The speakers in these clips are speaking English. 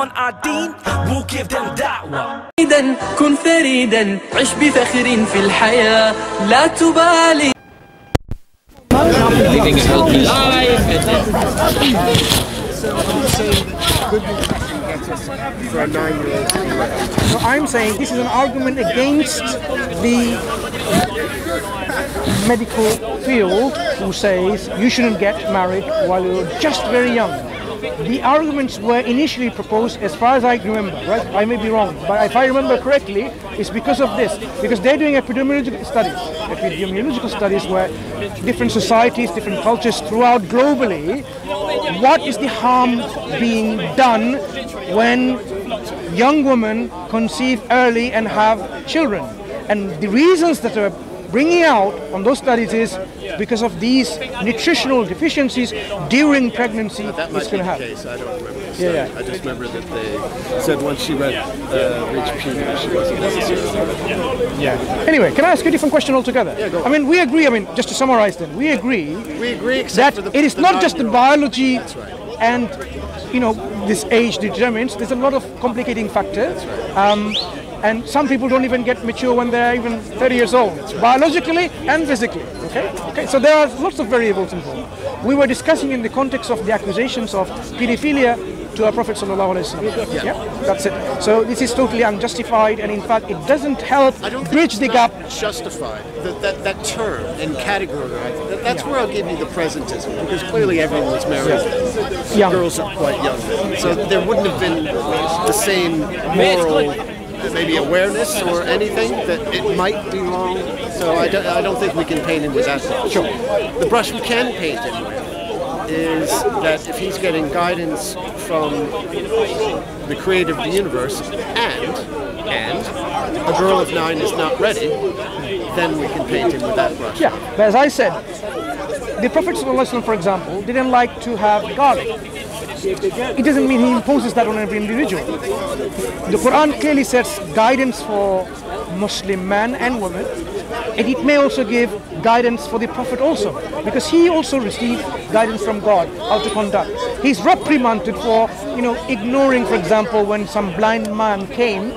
on our deen, we'll give them da'wah. كن فريدا عش بفخر في الحياة لا تبالي. Living a healthy life. For a 9-year-old. So I'm saying this is an argument against the medical field who says you shouldn't get married while you're just very young. The arguments were initially proposed, as far as I remember, right? I may be wrong, but if I remember correctly, it's because of this. Because they're doing epidemiological studies where different societies, different cultures throughout globally, what is the harm being done when young women conceive early and have children? And the reasons that are bringing out on those studies is because of these nutritional deficiencies during pregnancy. That might be the case. I don't remember. Yeah. I just remember that they said once she reached puberty, she wasn't necessarily. Yeah. Anyway, can I ask you a different question altogether? Yeah, go on. I mean, we agree. I mean, just to summarize, then we agree. Except that for it is not just the biology, That's right. and this age determines. There's a lot of complicating factors. That's right. And some people don't even get mature when they're even 30 years old, biologically and physically. Okay. So there are lots of variables involved. We were discussing in the context of the accusations of pedophilia to our Prophet sallallahu alaihi wasallam. Yeah, that's it. So this is totally unjustified, and in fact, it doesn't help bridge the gap. Justified that term and categorize. That's where I'll give you the presentism, because clearly everyone was married. Young. Girls are quite young, so there wouldn't have been the same moral. Maybe awareness or anything that it might be wrong. So I don't think we can paint him with that brush. Sure. The brush we can paint him with is that if he's getting guidance from the creator of the universe and a girl of 9 is not ready, then we can paint him with that brush. Yeah, but as I said, the Prophet ﷺ, for example, didn't like to have garlic. It doesn't mean he imposes that on every individual. The Quran clearly sets guidance for Muslim man and woman, and it may also give guidance for the Prophet also, because he also received guidance from God how to conduct. He's reprimanded for, ignoring, for example, when some blind man came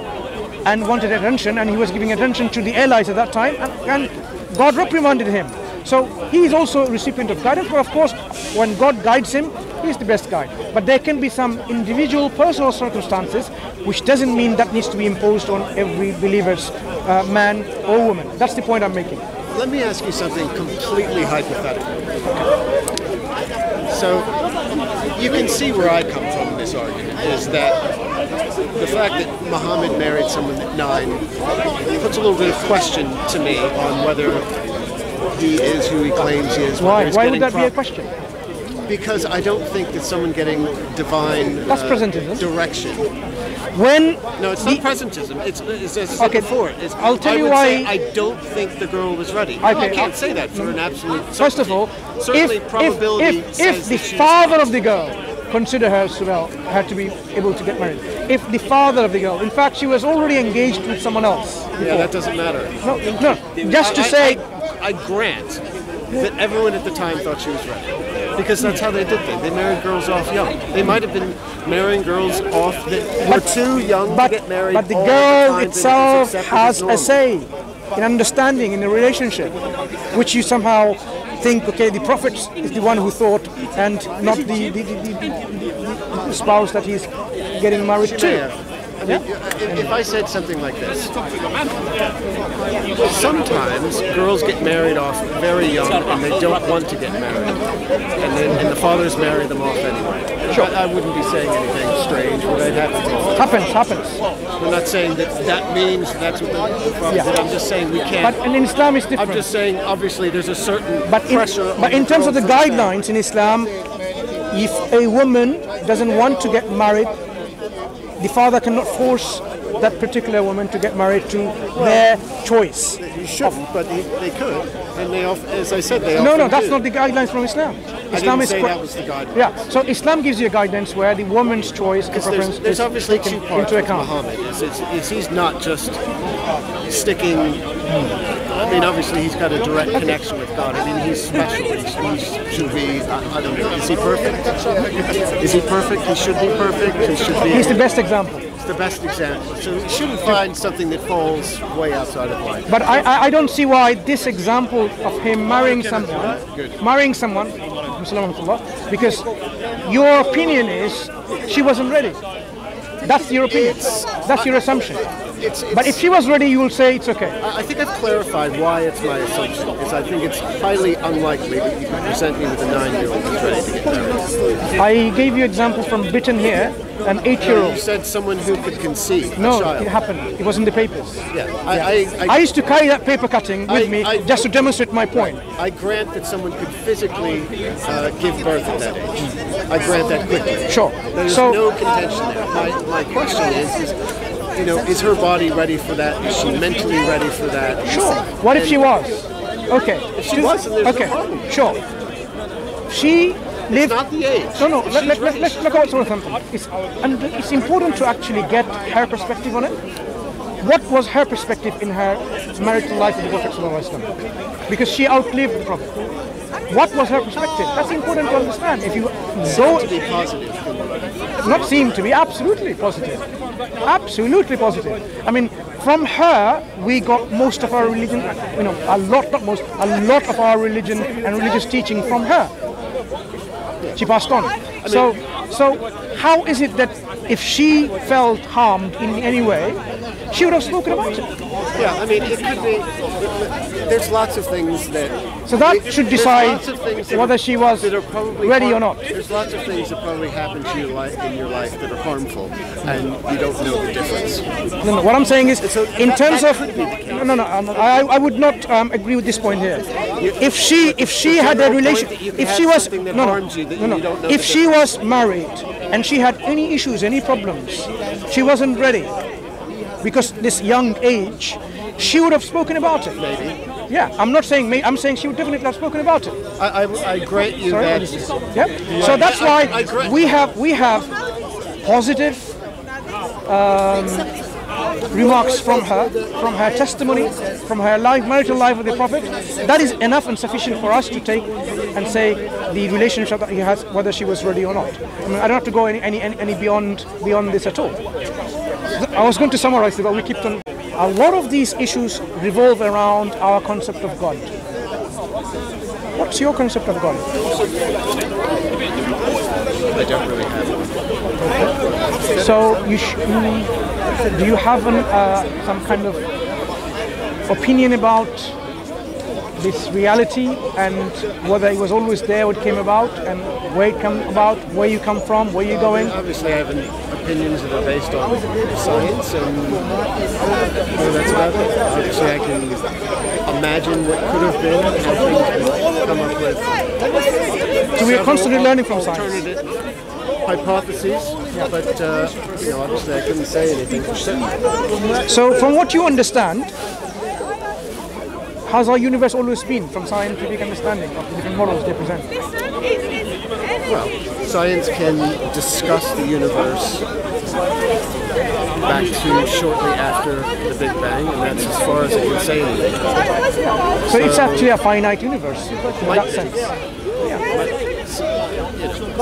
and wanted attention, and he was giving attention to the allies at that time, and God reprimanded him. So he is also a recipient of guidance, but of course, when God guides him, he is the best guide. But there can be some individual personal circumstances, which doesn't mean that needs to be imposed on every believer's man or woman. That's the point I'm making. Let me ask you something completely hypothetical. So you can see where I come from in this argument, is that the fact that Muhammad married someone at 9 puts a little bit of question to me on whether he is who he claims he is. Why would that be a question? Because I don't think that someone getting divine direction. No, it's not presentism. It's okay. Before. I'll tell you why. I don't think the girl was ready. Okay, no, I can't say that for an absolute certainty. First of all, certainly probability if the father of the girl consider her had to be able to get married. If the father of the girl, in fact, she was already engaged with someone else before. Yeah, that doesn't matter. No. Just to say, I grant that everyone at the time thought she was ready, because that's how they did things. They married girls off young. They might have been marrying girls off that were too young to get married. But the girl itself has a say in understanding in the relationship, which you somehow think, okay, the Prophet is the one who thought, and not the spouse that he's getting married to. I mean, if I said something like this, sometimes girls get married off very young and they don't want to get married, and the fathers marry them off anyway. Sure. I wouldn't be saying anything strange, but I'd have to. Happens. I'm not saying that means that's what the father did. I'm just saying we can't. But in Islam it's different. I'm just saying, obviously, there's a certain pressure. But in terms of the guidelines in Islam, if a woman doesn't want to get married, the father cannot force that particular woman to get married to their choice. You shouldn't, but they could. And they, as I said, they No, often that's do. not the guidelines from Islam. Islam is that was the guidelines. Yeah, so Islam gives you a guidance where the woman's choice and preference there's is obviously taken two parts into account. Muhammad. He's not just sticking I mean, obviously he's got a direct connection with God. I mean, he's special. He should be, I don't know, is he perfect? Is he perfect? He should be perfect. He should be. He's the best example. He's the best example. So he shouldn't find something that falls way outside of life. But I don't see why this example of him marrying someone, because your opinion is she wasn't ready. That's your opinion. That's your assumption. But if she was ready, you will say it's okay. I think I've clarified why it's my assumption. Is I think it's highly unlikely that you can present me with a 9-year-old who's ready to get married. I gave you example from Britain here, an 8-year-old. You said someone who could conceive. No, a child. it happened. It was in the papers. Yeah, I used to carry that paper cutting with me just to demonstrate my point. I grant that someone could physically give birth at that age. I grant that quickly. Sure. There's no contention there. My question is, you know, is her body ready for that? Is she mentally ready for that? Sure. What if she was? Okay. If she was, then there's no problem. Sure. She lived. It's not the age. No. Let's look at something. It's important to actually get her perspective on it. What was her perspective in her marital life with the Prophet ﷺ? Because she outlived the Prophet. What was her perspective? That's important to understand. If you Seem to be positive. not seem to be absolutely positive. Absolutely positive. I mean, from her, we got most of our religion, you know, a lot of our religion and religious teaching from her. She passed on. So how is it that if she felt harmed in any way, she would have spoken about it? Yeah, I mean, it could be. There's lots of things that. So that should decide whether she was ready or not. There's lots of things that probably happen to you in your life that are harmful, and you don't know the difference. No. What I'm saying is, in terms of I would not agree with this point here. If she had a relation, if she was married and she had any issues, any problems, she wasn't ready because this young age, she would have spoken about it. Maybe. Yeah, I'm not saying me. I'm saying she would definitely have spoken about it. I grant you that. Yeah. So that's why we have positive remarks from her testimony, from her marital life with the Prophet. That is enough and sufficient for us to take and say the relationship that he has, whether she was ready or not. I mean, I don't have to go any beyond this at all. I was going to summarize it, but we keep on. A lot of these issues revolve around our concept of God. What's your concept of God? I don't really have one. So do you have some kind of opinion about this reality and whether it was always there, what came about, and where it came about, where you come from, where you're going? Obviously, I have opinions that are based on science, and that's about it. Obviously, I can imagine what could have been, and things come up with. So we are constantly learning from science. Hypotheses, but obviously I couldn't say anything for certain. So, from what you understand, how's our universe always been, from scientific understanding of the different models they present? Well, science can discuss the universe back to shortly after the Big Bang, and that's as far as it can say anything. So it's actually a finite universe in that sense.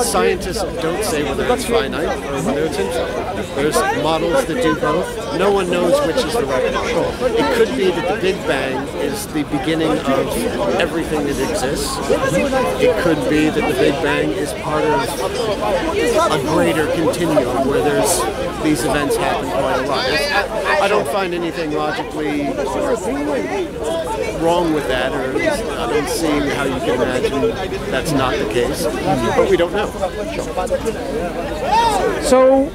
Scientists don't say whether it's finite or whether it's infinite. There's models that do both. No one knows which is the right one. It could be that the Big Bang is the beginning of everything that exists. It could be that the Big Bang is part of a greater continuum where there's these events happen quite a lot. I don't find anything logically wrong with that, or I don't see how you can imagine that's not the case, but we don't know. So,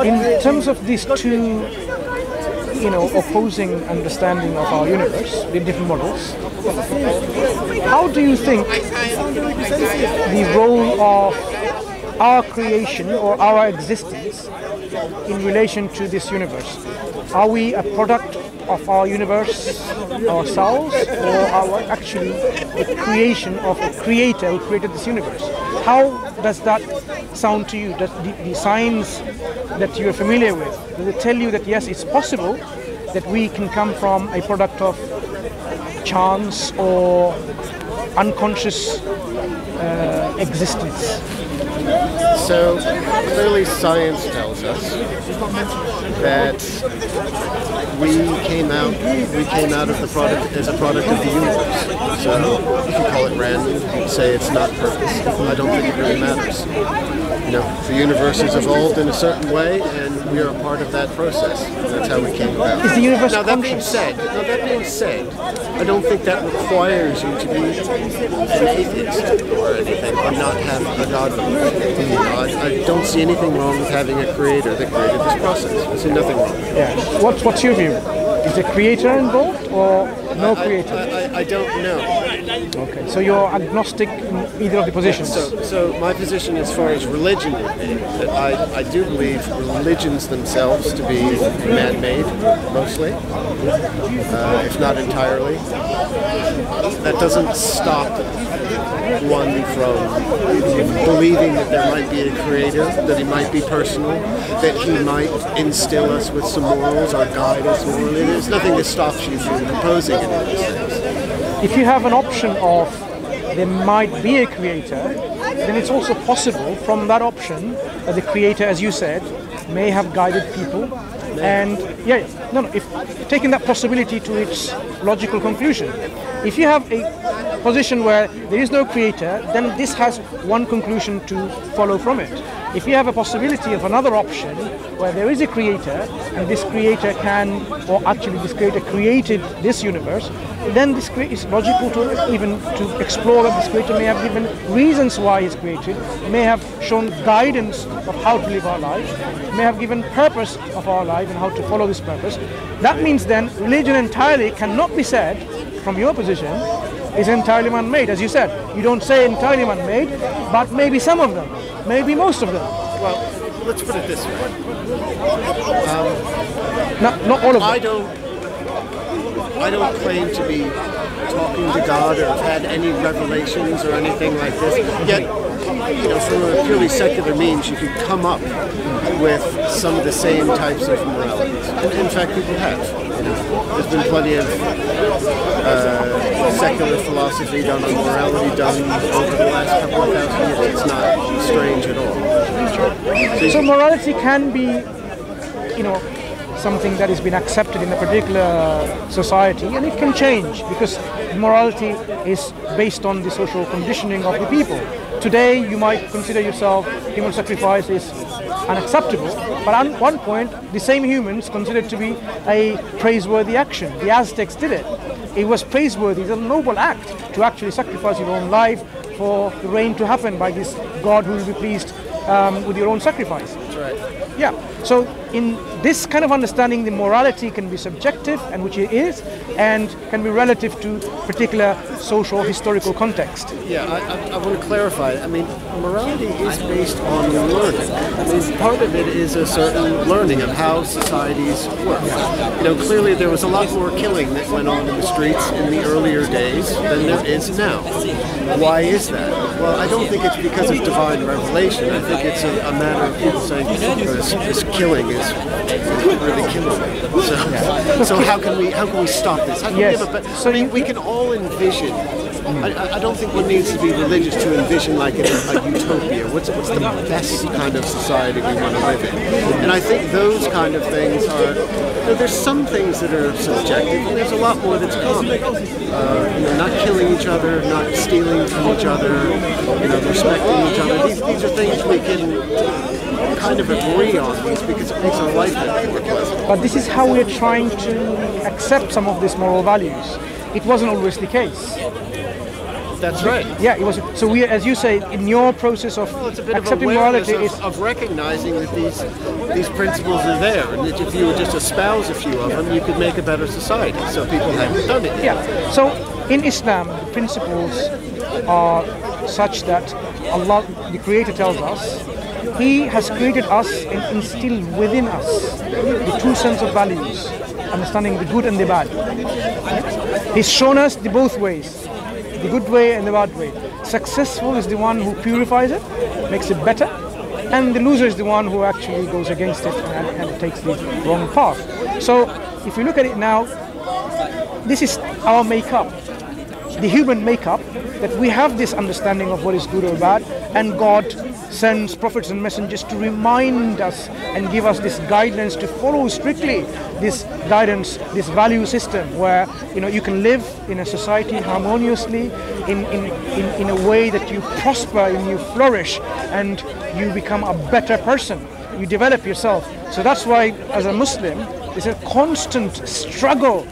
in terms of these two, opposing understanding of our universe, the different models, how do you think the role of our creation or our existence in relation to this universe? Are we a product of our universe ourselves, or are we actually the creation of a creator who created this universe? How does that sound to you? Does the science that you are familiar with, does it tell you that yes, it's possible that we can come from a product of chance or unconscious existence? So clearly science tells us that we came out of the product as a product of the universe. So you can call it random, you can say it's not purpose. I don't think it really matters. You know, the universe has evolved in a certain way, and we are a part of that process. That's how we came about. Is the universe Now that being conscious? said, I don't think that requires you to be an atheist or anything, or not have a God. I don't see anything wrong with having a creator that created this process. I see nothing wrong. Yeah. What's your view? Is the creator involved or no creator? I don't know. Okay, so you're agnostic in either of the positions. So my position as far as religion would be that I do believe religions themselves to be man-made, mostly, if not entirely. That doesn't stop one from believing that there might be a creator, that he might be personal, that he might instill us with some morals or guide us morally. There's nothing that stops you from proposing any of these things. If you have an option of there might be a creator, then it's also possible from that option that the creator, as you said, may have guided people. And if taking that possibility to its logical conclusion, if you have a position where there is no creator, then this has one conclusion to follow from it. If you have a possibility of another option where there is a creator, and this creator this creator created this universe, then it's logical to explore that this creator may have given reasons why he's created, may have shown guidance of how to live our life, may have given purpose of our life and how to follow this purpose. That means then religion entirely cannot be said, from your position, is entirely man-made. As you said, you don't say entirely man-made, but maybe some of them, maybe most of them. Well, let's put it this way. Not all of them. I don't claim to be talking to God or have had any revelations or anything like this. Yet, from a purely secular means, you could come up with some of the same types of moralities. And in fact, people have. There's been plenty of secular philosophy done on morality done over the last couple of thousand years. It's not strange at all. So morality can be, something that has been accepted in a particular society, and it can change because morality is based on the social conditioning of the people. Today you might consider yourself human sacrifice is unacceptable, but at one point the same humans considered to be a praiseworthy action. The Aztecs did it. It was praiseworthy, it's a noble act to actually sacrifice your own life for the rain to happen by this God who will be pleased with your own sacrifice. That's right. Yeah, so in this kind of understanding, the morality can be subjective, and which it is, and can be relative to particular social historical context. Yeah, I want to clarify. I mean, morality is based on learning. I mean, part of it is a certain learning of how societies work. Clearly there was a lot more killing that went on in the streets in the earlier days than there is now. Why is that? Well, I don't think it's because of divine revelation. I think it's a matter of people saying, this killing is really killing me. So how can we stop this? How can we can all envision. I don't think one needs to be religious to envision like a utopia. What's the best kind of society we want to live in? And I think those kind of things are. There's some things that are subjective, and there's a lot more that's common. Not killing each other, not stealing from each other, respecting each other. These are things we can kind of agree on these because it makes our life more pleasant. But this is how we are trying to accept some of these moral values. It wasn't always the case. That's right. Yeah, it was. So we, as you say, in your process of it's a bit accepting of morality, of recognizing that these principles are there, and that if you would just espouse a few of them, you could make a better society. So people haven't done it yet. Yeah. So in Islam, the principles are such that Allah, the Creator, tells us He has created us and instilled within us the true sense of values, understanding the good and the bad. He's shown us the both ways, the good way and the bad way. Successful is the one who purifies it, makes it better, and the loser is the one who actually goes against it and takes the wrong path. So if you look at it now, this is our makeup, the human makeup, that we have this understanding of what is good or bad, and God sends prophets and messengers to remind us and give us this guidance to follow strictly this guidance, this value system, where you can live in a society harmoniously in a way that you prosper and you flourish and you become a better person. You develop yourself. So that's why, as a Muslim, it's a constant struggle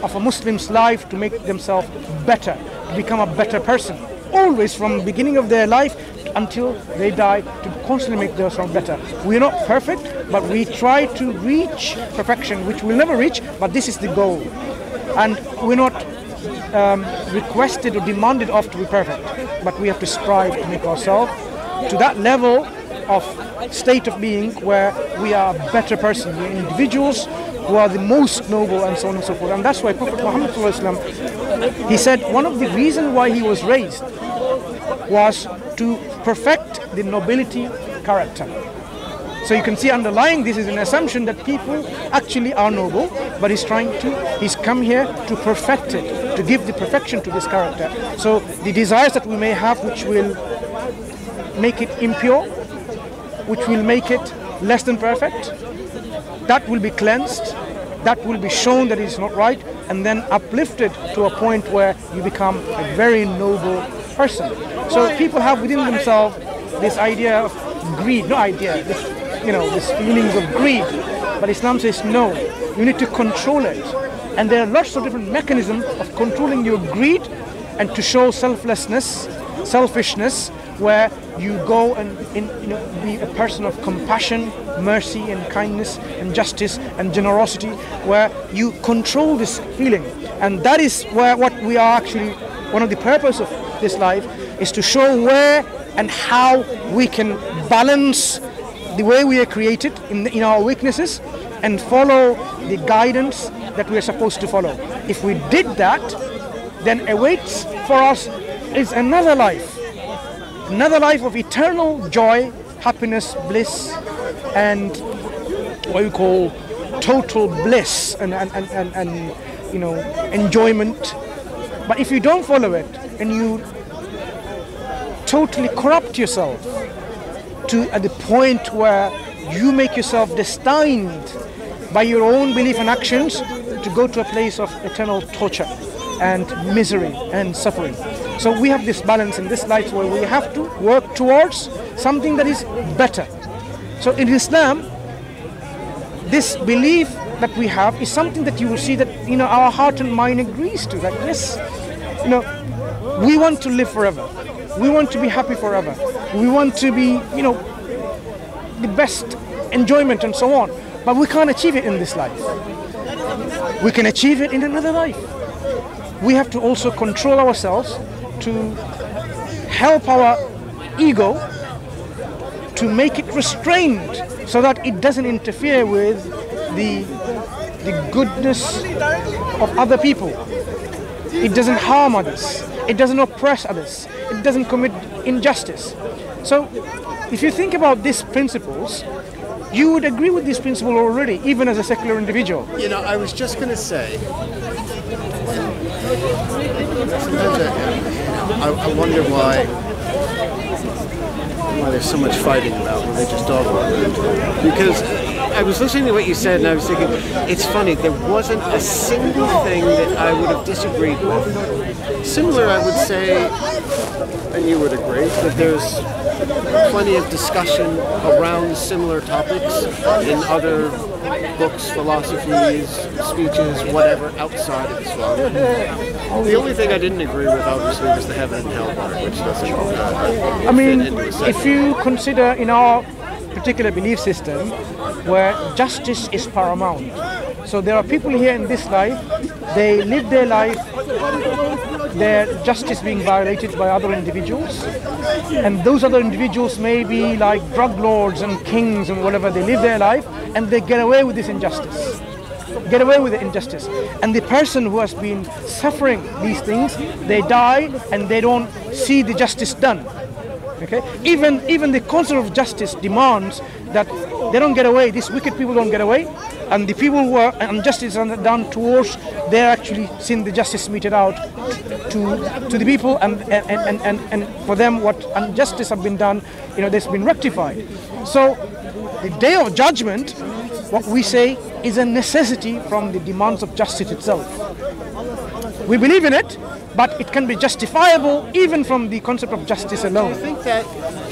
of a Muslim's life to make themselves better, to become a better person. Always from the beginning of their life until they die, to constantly make themselves better. We're not perfect, but we try to reach perfection, which we'll never reach, but this is the goal. And we're not requested or demanded of to be perfect, but we have to strive to make ourselves to that level of state of being where we are a better person. We're individuals who are the most noble, and so on and so forth. And that's why Prophet Muhammad ﷺ, he said one of the reasons why he was raised was to perfect the nobility character. So you can see underlying this is an assumption that people actually are noble, but he's come here to perfect it, to give the perfection to this character. So the desires that we may have, which will make it impure, which will make it less than perfect, that will be cleansed, that will be shown that it's not right, and then uplifted to a point where you become a very noble person. So people have within themselves this idea of greed, this feelings of greed, but Islam says no, you need to control it. And there are lots of different mechanisms of controlling your greed and to show selflessness, selfishness, where you go and be a person of compassion, mercy and kindness and justice and generosity, where you control this feeling. And that is where what we are actually, one of the purpose of this life is to show where and how we can balance the way we are created in our weaknesses and follow the guidance that we are supposed to follow. If we did that, then awaits for us is another life of eternal joy, happiness, bliss, and what you call total bliss and enjoyment. But if you don't follow it and you totally corrupt yourself at the point where you make yourself destined by your own belief and actions to go to a place of eternal torture and misery and suffering. So we have this balance in this life where we have to work towards something that is better. So in Islam, this belief that we have is something that you will see that our heart and mind agrees to. That yes, we want to live forever. We want to be happy forever. We want to be, the best enjoyment and so on. But we can't achieve it in this life. We can achieve it in another life. We have to also control ourselves to help our ego to make it restrained so that it doesn't interfere with the goodness of other people. It doesn't harm others. It doesn't oppress others. It doesn't commit injustice. So if you think about these principles, you would agree with this principle already, even as a secular individual. I was just going to say, sometimes I wonder why there's so much fighting about religious dogma. Because I was listening to what you said and I was thinking, it's funny, there wasn't a single thing that I would have disagreed with. Similar, I would say, and you would agree, that there's plenty of discussion around similar topics in other books, philosophies, speeches, whatever, outside of Islam. The only thing I didn't agree with, obviously, was the heaven and hell part, which doesn't fit into a if you consider in our particular belief system where justice is paramount. So there are people here in this life, they live their life, their justice being violated by other individuals, and those other individuals may be like drug lords and kings and whatever. They live their life and they get away with this injustice, get away with the injustice. And the person who has been suffering these things, they die and they don't see the justice done. Okay? Even the concept of justice demands that they don't get away, these wicked people don't get away and the people who are injustice done towards, they're actually seeing the justice meted out to the people, and for them what injustice have been done, that's been rectified. So the day of judgment, what we say, is a necessity from the demands of justice itself. We believe in it, but it can be justifiable even from the concept of justice alone. Do you think that,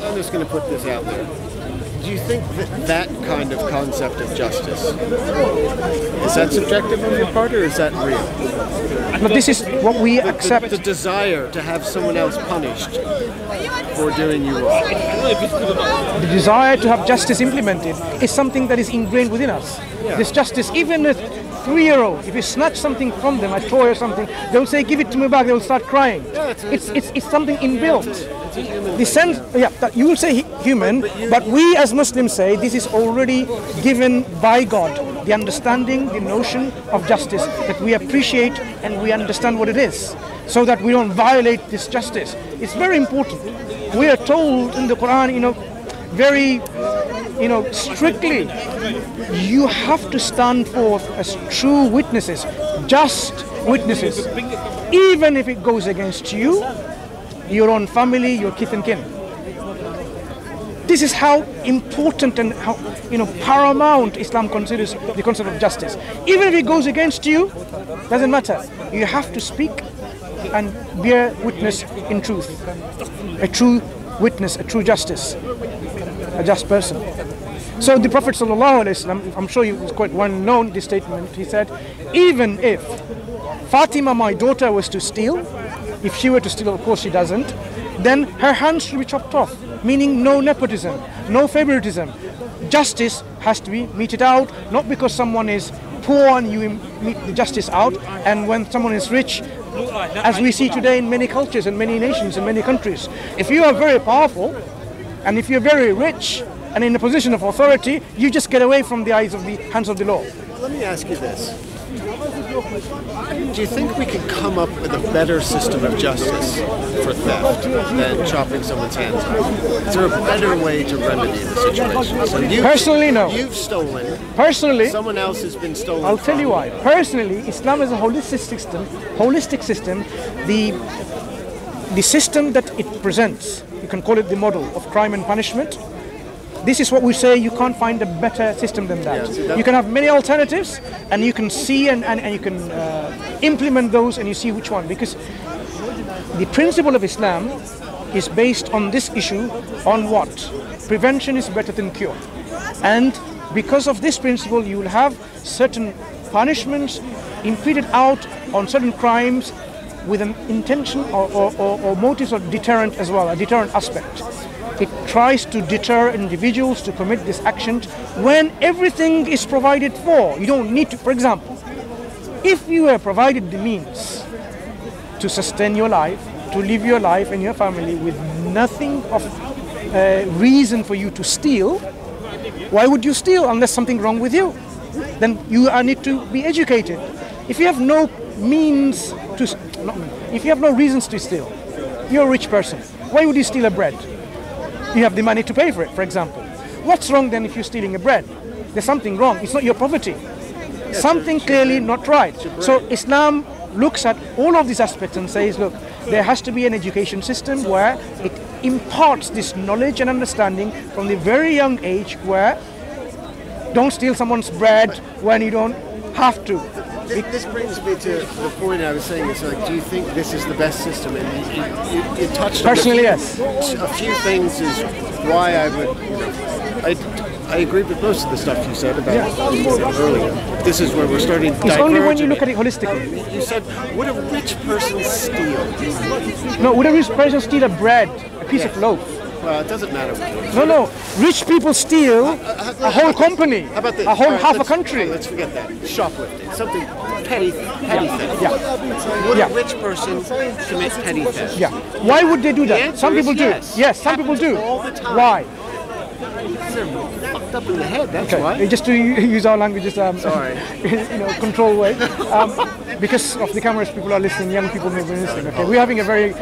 I'm just going to put this out there, do you think that that kind of concept of justice, is that subjective on your part, or is that real? But this is what we accept. The desire to have someone else punished for doing you wrong. The desire to have justice implemented is something that is ingrained within us. Yeah. This justice, even a 3-year-old, if you snatch something from them, a toy or something, they'll say, "Give it to me back." They will start crying. Yeah, it's something inbuilt. The sense, that you will say human, but we as Muslims say this is already given by God. The understanding, the notion of justice, that we appreciate and we understand what it is, so that we don't violate this justice. It's very important. We are told in the Quran, very, strictly, you have to stand forth as true witnesses, just witnesses, even if it goes against you, your own family, your kith and kin. This is how important and how paramount Islam considers the concept of justice. Even if it goes against you, doesn't matter. You have to speak and bear witness in truth. A true witness, a true justice, a just person. So the Prophet ﷺ, I'm sure it's quite well known, this statement, he said, even if Fatima, my daughter, was to steal, if she were to steal, of course she doesn't, then her hands should be chopped off, meaning no nepotism, no favoritism. Justice has to be meted out, not because someone is poor and you mete the justice out, and when someone is rich, as we see today in many cultures and many nations and many countries. If you are very powerful, and if you're very rich, and in a position of authority, you just get away from the eyes of the hands of the law. Let me ask you this. Do you think we could come up with a better system of justice for theft than chopping someone's hands off? Is there a better way to remedy the situation? So Personally, no. You've stolen. Personally, Someone else has been stolen. I'll tell you why. Personally, Islam is a holistic system. The system that it presents, you can call it the model of crime and punishment. This is what we say, you can't find a better system than that. You can have many alternatives, and you can see and you can implement those, and you see which one. Because the principle of Islam is based on this issue, on what? Prevention is better than cure. And because of this principle, you will have certain punishments imputed out on certain crimes with an intention or motives of deterrent as well, a deterrent aspect. It tries to deter individuals to commit this action when everything is provided for. You don't need to, for example, if you are provided the means to sustain your life, to live your life and your family with nothing of reason for you to steal, why would you steal unless something wrong with you? Then you need to be educated. If you have no means to, if you have no reasons to steal, you're a rich person. Why would you steal a bread? You have the money to pay for it, for example. What's wrong then if you're stealing a bread? There's something wrong. It's not your property. Something clearly not right. So Islam looks at all of these aspects and says, look, there has to be an education system where it imparts this knowledge and understanding from the very young age, where don't steal someone's bread when you don't have to. This brings me to the point I was saying. It's like, do you think this is the best system? And you touched on Personally, yes. A few things is why I would. I agree with most of the stuff you said about earlier. This is where we're starting to diverge. It's only when you look at it holistically. You said, would a rich person steal? No, would a rich person steal a bread, a piece of loaf? Well, it doesn't matter. No. Rich people steal a whole company, How about this? a whole All right, half a country. Let's forget that. Shoplifting, something petty theft. Yeah. Would Yeah. a rich person commit petty theft? Yeah. Why would they do The that? answer Some is people do. yes. Yes, some people do. All the time. Why? They're fucked up in the head. That's Okay. why. Just to use our language, Sorry. control way. Because of the cameras, people are listening. Young people may be listening. Okay, we're having a very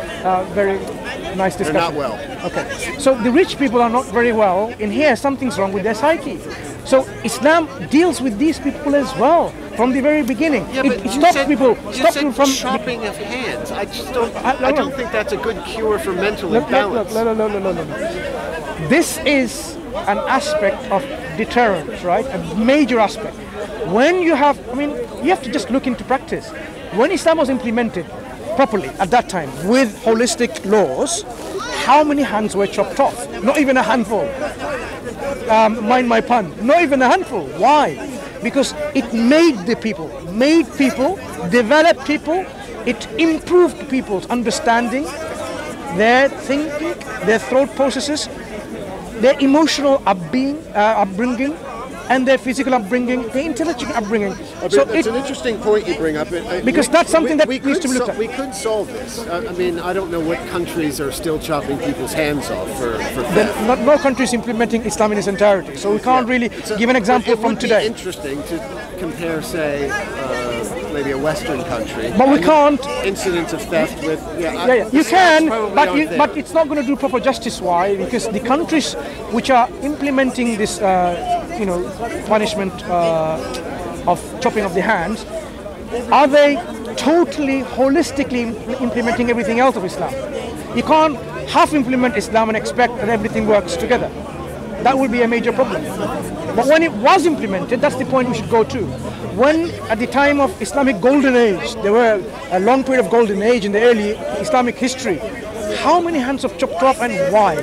nice discussion. They're not well. Okay, so the rich people are not very well. In here, something's wrong with their psyche. So Islam deals with these people as well from the very beginning. Yeah, it but you stops said, people, you stops said people from chopping of hands. I just don't. I I don't think that's a good cure for mental imbalance. No. This is an aspect of deterrence, right? A major aspect. When you have, I mean, you have to just look into practice. When Islam was implemented properly at that time with holistic laws, how many hands were chopped off? Not even a handful. Mind my pun. Not even a handful. Why? Because it made people, developed people, it improved people's understanding, their thinking, their thought processes, their emotional upbringing, and their physical upbringing, their intellectual upbringing. So it's an interesting point you bring up. Because that's something that needs to be looked at. We could solve this. I mean, I don't know what countries are still chopping people's hands off for theft. No country is implementing Islam in its entirety, so we can't really give an example from today. It would be interesting to compare, say, maybe a Western country. But we can't. Incidents of theft with. You can, but it's not going to do proper justice. Why? Because the countries which are implementing this, punishment of chopping of the hands, are they totally holistically implementing everything else of Islam? You can't half implement Islam and expect that everything works together. That would be a major problem. But when it was implemented, that's the point we should go to. When at the time of Islamic golden age, there were a long period of golden age in the early Islamic history, how many hands of chopped off and why?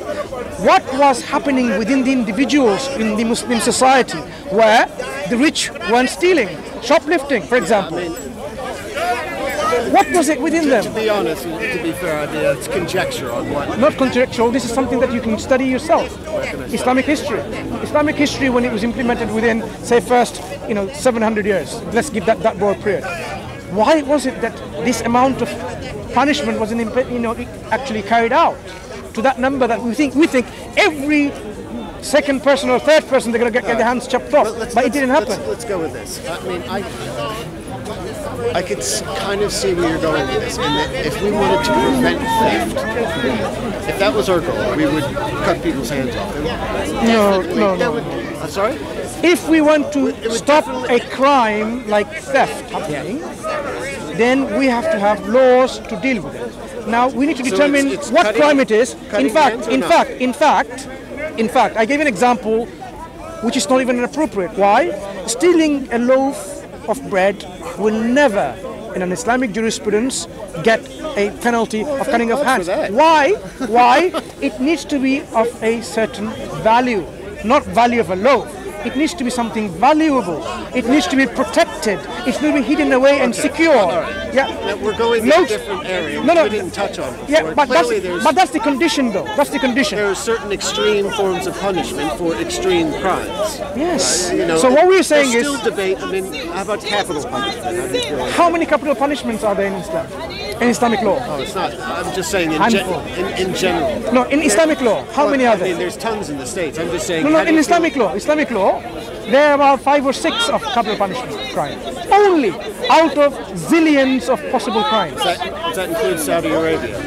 What was happening within the individuals in the Muslim society where the rich weren't stealing, shoplifting, for example? What was it within them? To be honest, to be fair, it's conjecture on what. Not conjectural, this is something that you can study yourself. Islamic history. Islamic history, when it was implemented within, say, first, 700 years. Let's give that broad period. Why was it that this amount of punishment wasn't, actually carried out to that number that we think every second person or third person they're going to get their hands chopped off, but it didn't happen. Let's go with this. I mean, I could kind of see where you're going with this, and that if we wanted to prevent theft, if that was our goal, we would cut people's hands off. No. Sorry? If we want to stop a crime like theft happening, then we have to have laws to deal with it. Now we need to determine what crime it is. In fact, I gave an example which is not even appropriate. Why? Stealing a loaf of bread will never, in an Islamic jurisprudence, get a penalty of cutting off hands. Why? It needs to be of a certain value, not value of a loaf. It needs to be something valuable. It needs to be protected. It needs to be hidden away and secure. Right. Yeah. Now we're going in a different area. We didn't touch on it. Yeah, but that's the condition, though. That's the condition. There are certain extreme forms of punishment for extreme crimes. Yes. So what we're saying is, still debate. I mean, how about capital punishment? How many capital punishments are there in Islam? In Islamic law? Oh, it's not. I'm just saying in general. No, in Islamic law, how many are there? I mean, there's tons in the States. I'm just saying. No, in Islamic law, there are about 5 or 6 of capital punishment crimes. Only out of zillions of possible crimes. Does that include Saudi Arabia?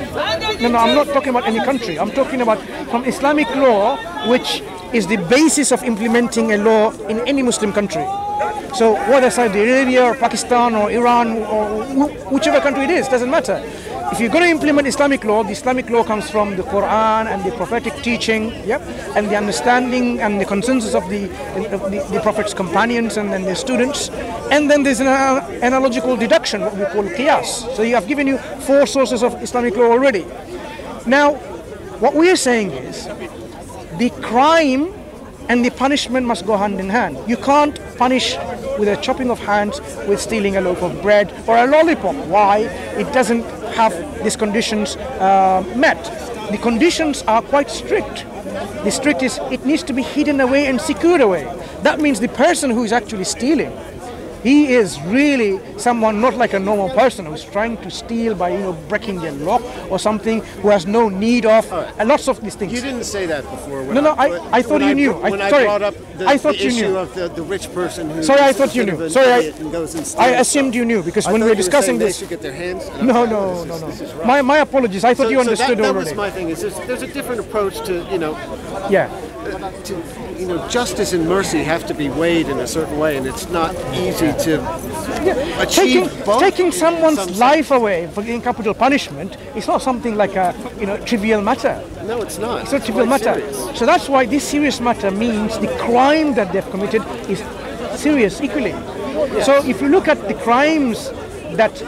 No, I'm not talking about any country. I'm talking about from Islamic law, which is the basis of implementing a law in any Muslim country. So whether Saudi Arabia or Pakistan or Iran or whichever country it is, doesn't matter. If you're going to implement Islamic law, the Islamic law comes from the Quran and the prophetic teaching, and the understanding and the consensus of the Prophet's companions and then their students. And then there's an analogical deduction, what we call qiyas. So I've given you 4 sources of Islamic law already. Now, what we are saying is the crime and the punishment must go hand in hand. You can't punish with a chopping of hands with stealing a loaf of bread or a lollipop. Why? It doesn't have these conditions met. The conditions are quite strict. The strict is it needs to be hidden away and secured away. That means the person who is actually stealing, he is really someone not like a normal person who's trying to steal by breaking their lock or something, who has no need of lots of these things. You didn't say that before. I thought you knew. I brought up the issue of the rich person who. Sorry, I thought you knew. Sorry, I assumed you knew because when we were discussing this. They should get their hands. No. My apologies. I thought you understood already. That was my thing. Is there's a different approach to Yeah. justice and mercy have to be weighed in a certain way, and it's not easy to achieve both. Taking someone's life away for getting capital punishment is not something like a trivial matter. No, it's not. It's not a trivial matter. Serious. So that's why this serious matter means the crime that they've committed is serious equally. Yes. So if you look at the crimes that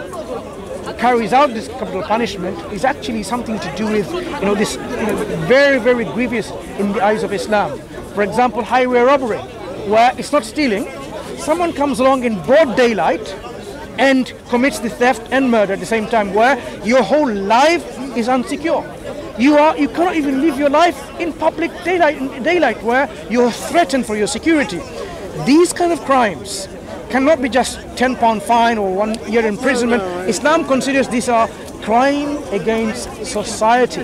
carries out this capital punishment, is actually something to do with this very, very grievous in the eyes of Islam. For example, highway robbery, where it's not stealing. Someone comes along in broad daylight and commits the theft and murder at the same time, where your whole life is unsecure. You cannot even live your life in public daylight where you're threatened for your security. These kind of crimes cannot be just £10 fine or 1 year imprisonment. Islam considers these are crime against society,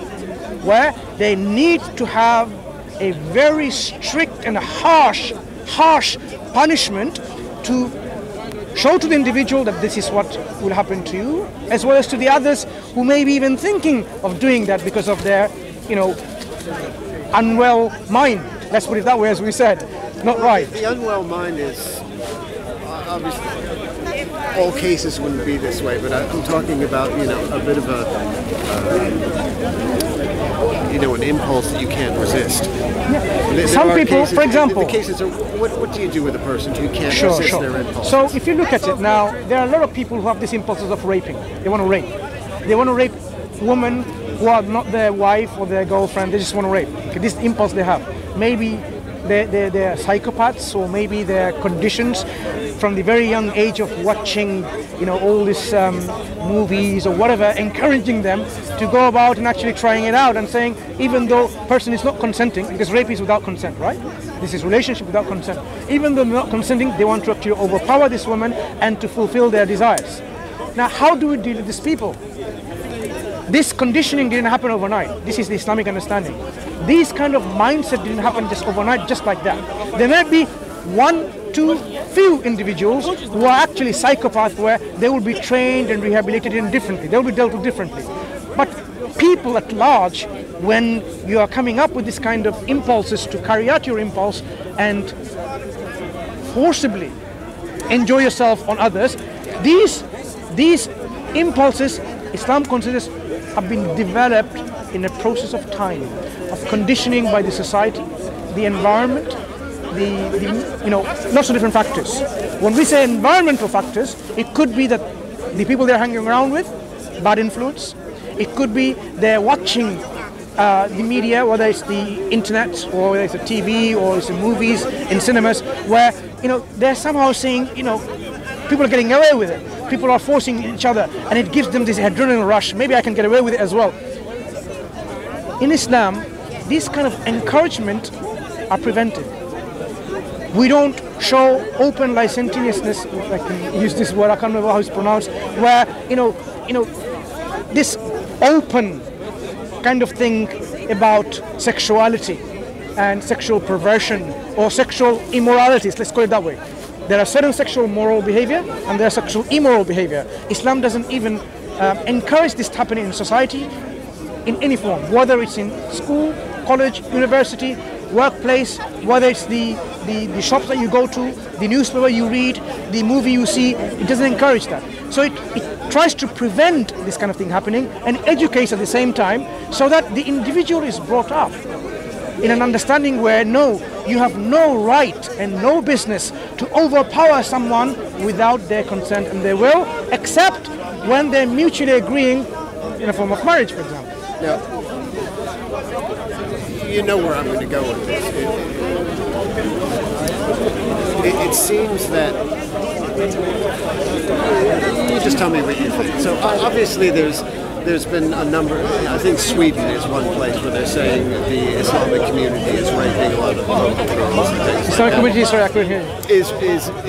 where they need to have a very strict and harsh punishment to show to the individual that this is what will happen to you, as well as to the others who may be even thinking of doing that because of their, unwell mind. Let's put it that way, as we said. Not right. The unwell mind is obviously all cases wouldn't be this way, but I'm talking about a bit of an impulse that you can't resist. Yeah. Some people, for example, the cases are what do you do with a person who can't resist their impulse? So if you look at it now, there are a lot of people who have these impulses of raping. They want to rape. They want to rape women who are not their wife or their girlfriend. They just want to rape. Okay, this impulse they have. Maybe they're psychopaths, or maybe they're conditions from the very young age of watching, all these movies or whatever, encouraging them to go about and actually trying it out and saying, even though person is not consenting, because rape is without consent, right? This is relationship without consent. Even though they're not consenting, they want to actually overpower this woman and to fulfill their desires. Now, how do we deal with these people? This conditioning didn't happen overnight. This is the Islamic understanding. These kind of mindset didn't happen just overnight, just like that. There may be one, two, few individuals who are actually psychopaths, where they will be trained and rehabilitated differently. They will be dealt with differently. But people at large, when you are coming up with this kind of impulses to carry out your impulse and forcibly enjoy yourself on others, these impulses, Islam considers, have been developed in a process of time, of conditioning by the society, the environment, lots of different factors. When we say environmental factors, it could be that the people they're hanging around with, bad influence. It could be they're watching the media, whether it's the internet or whether it's the TV or it's the movies in cinemas, where they're somehow seeing people are getting away with it. People are forcing each other, and it gives them this adrenaline rush. Maybe I can get away with it as well. In Islam, these kind of encouragement are prevented. We don't show open licentiousness, if I can use this word, I can't remember how it's pronounced, where, this open kind of thing about sexuality and sexual perversion or sexual immoralities, let's call it that way. There are certain sexual moral behavior and there are sexual immoral behavior. Islam doesn't even encourage this happening in society in any form, whether it's in school, college, university, workplace, whether it's the shops that you go to, the newspaper you read, the movie you see. It doesn't encourage that. So it tries to prevent this kind of thing happening and educates at the same time, so that the individual is brought up in an understanding where, no, you have no right and no business to overpower someone without their consent and their will, except when they're mutually agreeing in a form of marriage, for example. Now, you know where I'm going to go with this. It seems that... You just tell me what you think. So obviously there's been a number... I think Sweden is one place where they're saying that the Islamic community is raping a lot of local girls and things. Islamic community, sorry, I couldn't hear you.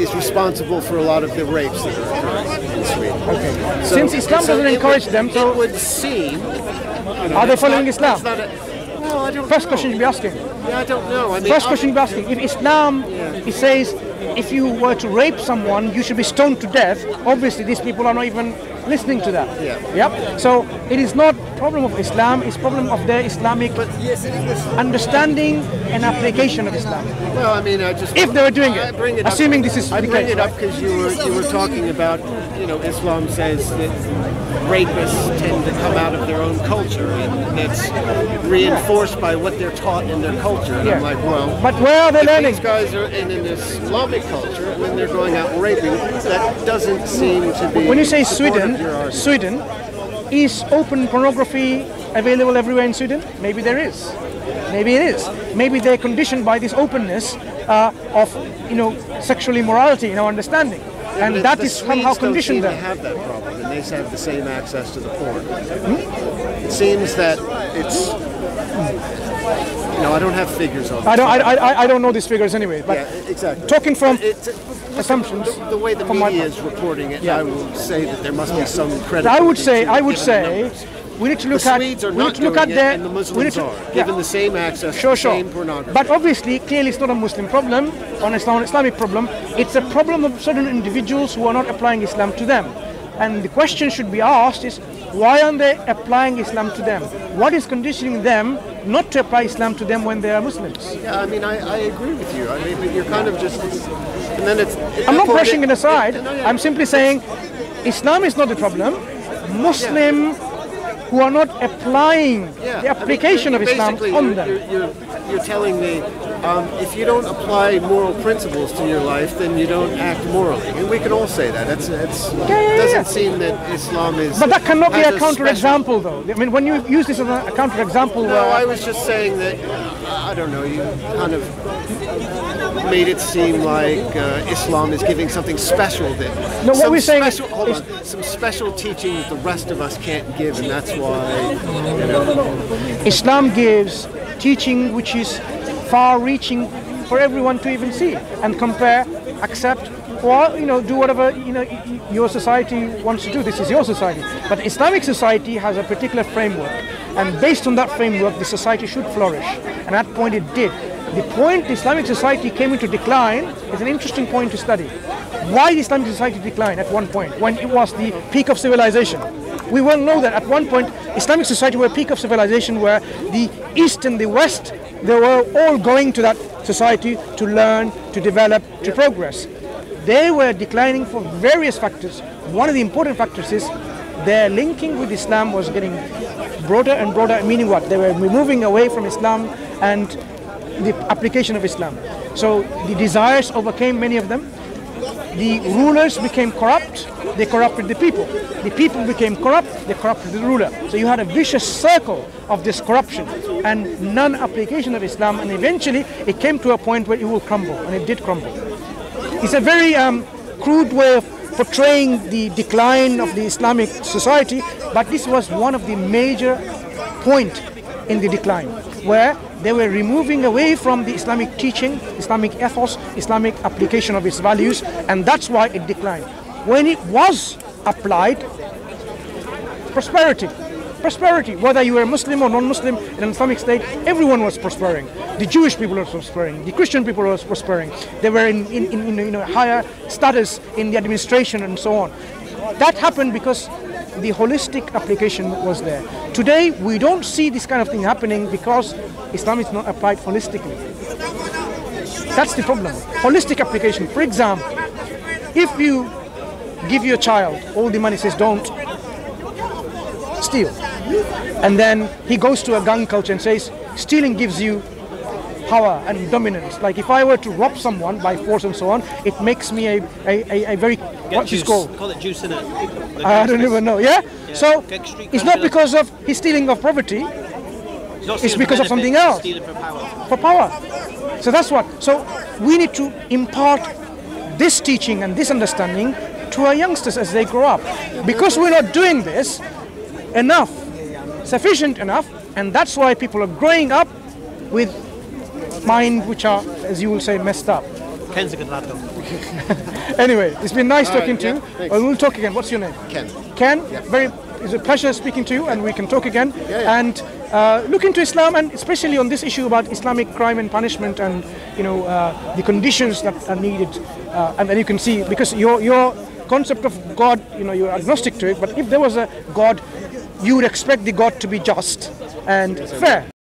Is responsible for a lot of the rapes that are occurring in Sweden. Okay. So, since Islam doesn't encourage them, so... It would seem... Are they following Islam? No, I don't First know. question you'd be asking. Yeah, I don't know. I mean, First question you'd be asking. If Islam, it says, if you were to rape someone, you should be stoned to death. Obviously, these people are not even listening to that. Yeah. Yep. So it is not problem of Islam, it's problem of their Islamic understanding and application of Islam. Well, I mean, I just If they were doing I it, bring up- assuming this is I the bring case, it up right? because you were talking about, you know, Islam says that rapists tend to come out of their own culture, and that's reinforced by what they're taught in their culture. And I'm Yeah. like, well, But where are they if learning? these guys are in an Islamic culture, when they're going out and raping, that doesn't seem to be. When you say supportive of your argument. Sweden, is open pornography available everywhere in Sweden? Maybe there is. Maybe it is. Maybe they're conditioned by this openness of, you know, sexual immorality in our understanding, and The- that the is somehow Swedes don't conditioned seem them. to have that problem, and they have the same access to the porn. It seems that it's. You know, I don't have figures on. I don't know these figures anyway, but Yeah, exactly. talking from It's, assumptions. the way the from my media part. is reporting it, Yeah. I will say that there must be some credit. I would say we need to look the at Swedes are we need not to look doing at it, their and the we need Muslims to, are yeah. given the same access Sure, to the sure. same pornography. But obviously, clearly, it's not a Muslim problem or an Islamic problem. It's a problem of certain individuals who are not applying Islam to them. And the question should be asked is, why aren't they applying Islam to them? What is conditioning them not to apply Islam to them when they are Muslims? Yeah, I mean, I agree with you. I mean, but you're kind of just, and then it's. I'm not brushing it aside. No, yeah. I'm simply saying Islam is not the problem. Muslim who are not applying Yeah, the application I mean, of Islam basically, on them. You're telling me if you don't apply moral principles to your life, then you don't act morally, and we can all say that. It doesn't seem that Islam is. But that cannot be has a counterexample, though. I mean, when you use this as a counterexample, No, I was just saying that I don't know. You kind of made it seem like Islam is giving something special that. No, what we're saying is- hold on, some special teaching that the rest of us can't give, and that's why. You know, Islam gives teaching which is far-reaching for everyone to even see and compare, accept, or do whatever your society wants to do. This is your society, but Islamic society has a particular framework, and based on that framework, the society should flourish. And at that point, it did. The point the Islamic society came into decline is an interesting point to study. Why did Islamic society decline at one point when it was the peak of civilization? We well know that at one point Islamic society were a peak of civilization where the East and the West, they were all going to that society to learn, to develop, to progress. They were declining for various factors. One of the important factors is their linking with Islam was getting broader and broader, meaning what? They were moving away from Islam and the application of Islam. So the desires overcame many of them. The rulers became corrupt, they corrupted the people. The people became corrupt, they corrupted the ruler. So you had a vicious circle of this corruption and non-application of Islam, and eventually it came to a point where it will crumble, and it did crumble. It's a very crude way of portraying the decline of the Islamic society, but this was one of the major points in the decline, where they were removing away from the Islamic teaching, Islamic ethos, Islamic application of its values, and that's why it declined. When it was applied, prosperity, whether you were Muslim or non-Muslim in an Islamic state, everyone was prospering. The Jewish people were prospering, the Christian people were prospering. They were in higher status in the administration and so on. That happened because the holistic application was there. Today, we don't see this kind of thing happening because Islam is not applied holistically. That's the problem. Holistic application. For example, if you give your child all the money, says don't steal, and then he goes to a gang culture and says stealing gives you power and dominance. Like if I were to rob someone by force and so on, it makes me a very what's it called? Call it juice in it. I don't even know. Yeah. So it's not because of his stealing of property. It's because of something else. Stealing for power. For power. So that's what. So we need to impart this teaching and this understanding to our youngsters as they grow up, because we're not doing this enough, sufficient enough, and that's why people are growing up with minds which are, as you will say, messed up. Ken's a good lad though. Anyway, it's been nice talking right, to you. yeah, thanks. We'll talk again. What's your name? Ken. Ken, it's a pleasure speaking to you, and we can talk again. Yeah. And look into Islam, and especially on this issue about Islamic crime and punishment, and the conditions that are needed. And then you can see, because your concept of God, you're agnostic to it, but if there was a God, you would expect the God to be just and fair.